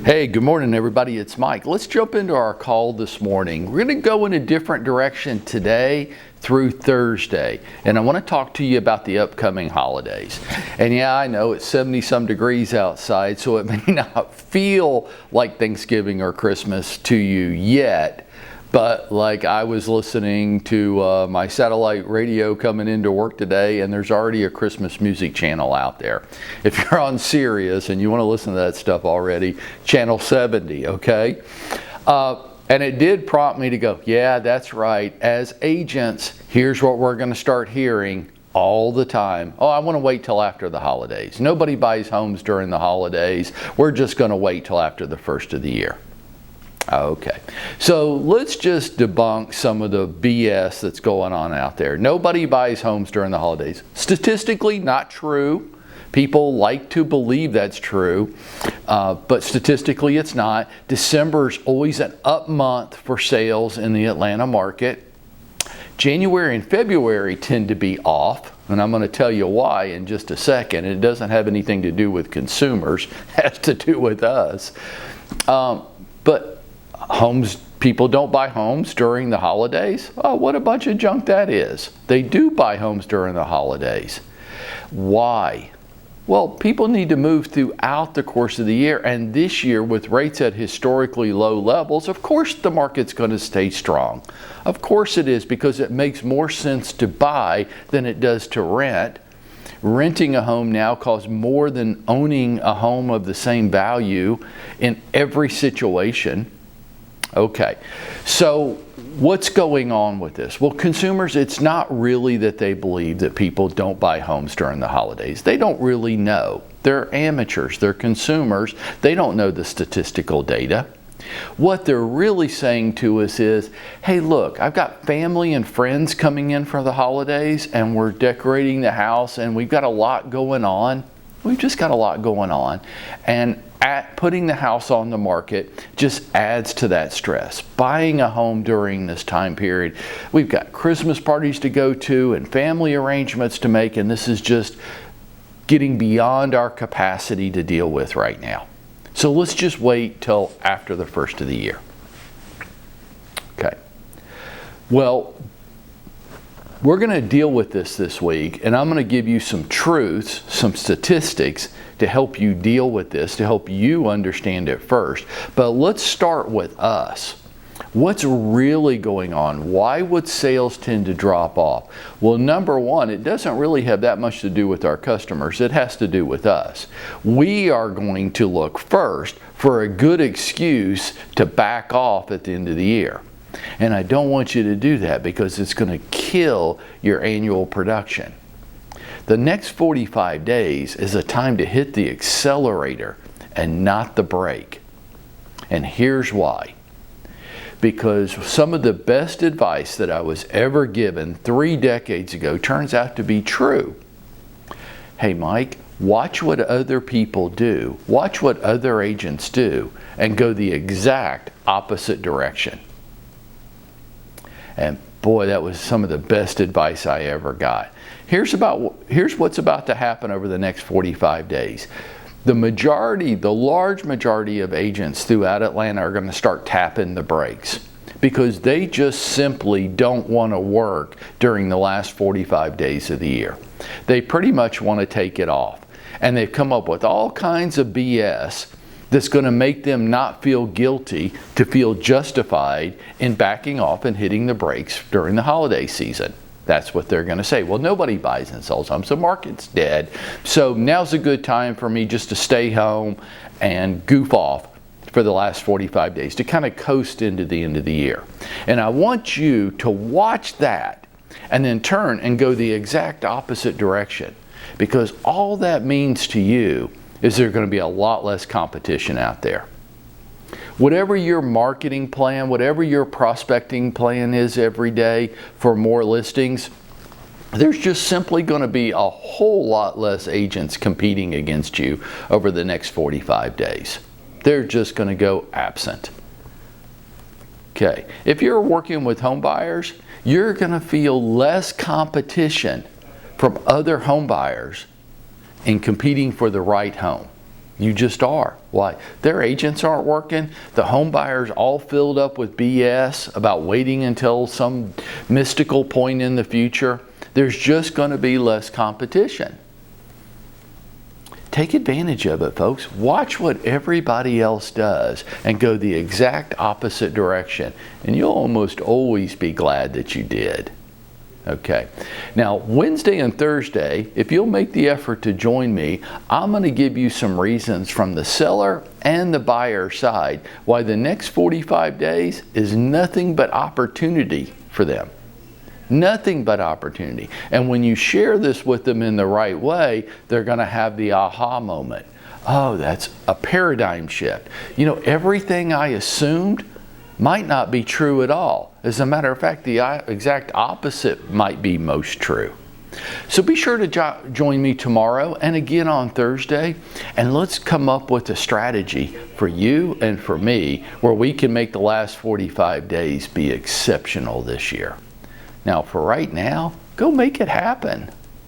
Hey, good morning everybody, it's Mike. Let's jump into our call this morning. We're going to go in a different direction today through Thursday, and I want to talk to you about the upcoming holidays. And yeah, I know it's 70 some degrees outside, so it may not feel like Thanksgiving or Christmas to you yet, but like I was listening to my satellite radio coming into work today, and there's already a Christmas music channel out there. If you're on Sirius and you want to listen to that stuff already, channel 70, okay? And it did prompt me to go, yeah, that's right. As agents, here's what we're going to start hearing all the time. Oh, I want to wait till after the holidays. Nobody buys homes during the holidays. We're just going to wait till after the first of the year. Okay, so let's just debunk some of the BS that's going on out there. Nobody buys homes during the holidays. Statistically, not true. People like to believe that's true, but statistically it's not. December's always an up month for sales in the Atlanta market. January and February tend to be off, and I'm going to tell you why in just a second. It doesn't have anything to do with consumers, it has to do with us. But people don't buy homes during the holidays. Oh, what a bunch of junk that is. They do buy homes during the holidays. Why? Well, people need to move throughout the course of the year, and this year with rates at historically low levels, of course the market's going to stay strong. Of course it is, because it makes more sense to buy than it does to rent. Renting a home now costs more than owning a home of the same value in every situation. Okay, so what's going on with this? Well, consumers, it's not really that they believe that people don't buy homes during the holidays. They don't really know. They're amateurs, they're consumers. They don't know the statistical data. What they're really saying to us is, hey, look, I've got family and friends coming in for the holidays, and we're decorating the house, and we've got a lot going on. We've just got a lot going on. And putting the house on the market just adds to that stress. Buying a home during this time period, we've got Christmas parties to go to and family arrangements to make, and this is just getting beyond our capacity to deal with right now. So let's just wait till after the first of the year. Okay. Well, we're going to deal with this week, and I'm going to give you some truths, some statistics to help you deal with this, to help you understand it first. But let's start with us. What's really going on? Why would sales tend to drop off? Well, number one, it doesn't really have that much to do with our customers. It has to do with us. We are going to look first for a good excuse to back off at the end of the year. And I don't want you to do that, because it's going to kill your annual production. The next 45 days is a time to hit the accelerator and not the brake. And here's why. Because some of the best advice that I was ever given 3 decades ago turns out to be true. Hey Mike, watch what other people do. Watch what other agents do, and go the exact opposite direction. And boy, that was some of the best advice I ever got. Here's what's about to happen over the next 45 days. The large majority of agents throughout Atlanta are going to start tapping the brakes, because they just simply don't want to work during the last 45 days of the year. They pretty much want to take it off. And they've come up with all kinds of BS that's going to make them not feel guilty, to feel justified in backing off and hitting the brakes during the holiday season. That's what they're going to say. Well, nobody buys and sells homes. The market's dead. So now's a good time for me just to stay home and goof off for the last 45 days, to kind of coast into the end of the year. And I want you to watch that and then turn and go the exact opposite direction, because all that means to you is there's going to be a lot less competition out there. Whatever your marketing plan, whatever your prospecting plan is every day for more listings, there's just simply going to be a whole lot less agents competing against you over the next 45 days. They're just going to go absent. Okay, if you're working with home buyers, you're going to feel less competition from other home buyers in competing for the right home. You just are. Why? Their agents aren't working. The home buyers all filled up with BS about waiting until some mystical point in the future. There's just going to be less competition. Take advantage of it, folks. Watch what everybody else does and go the exact opposite direction. And you'll almost always be glad that you did. Okay. Now, Wednesday and Thursday, if you'll make the effort to join me, I'm going to give you some reasons from the seller and the buyer side why the next 45 days is nothing but opportunity for them. Nothing but opportunity. And when you share this with them in the right way, they're going to have the aha moment. Oh, that's a paradigm shift. You know, everything I assumed might not be true at all. As a matter of fact, the exact opposite might be most true. So be sure to join me tomorrow and again on Thursday, and let's come up with a strategy for you and for me where we can make the last 45 days be exceptional this year. Now, for right now, go make it happen.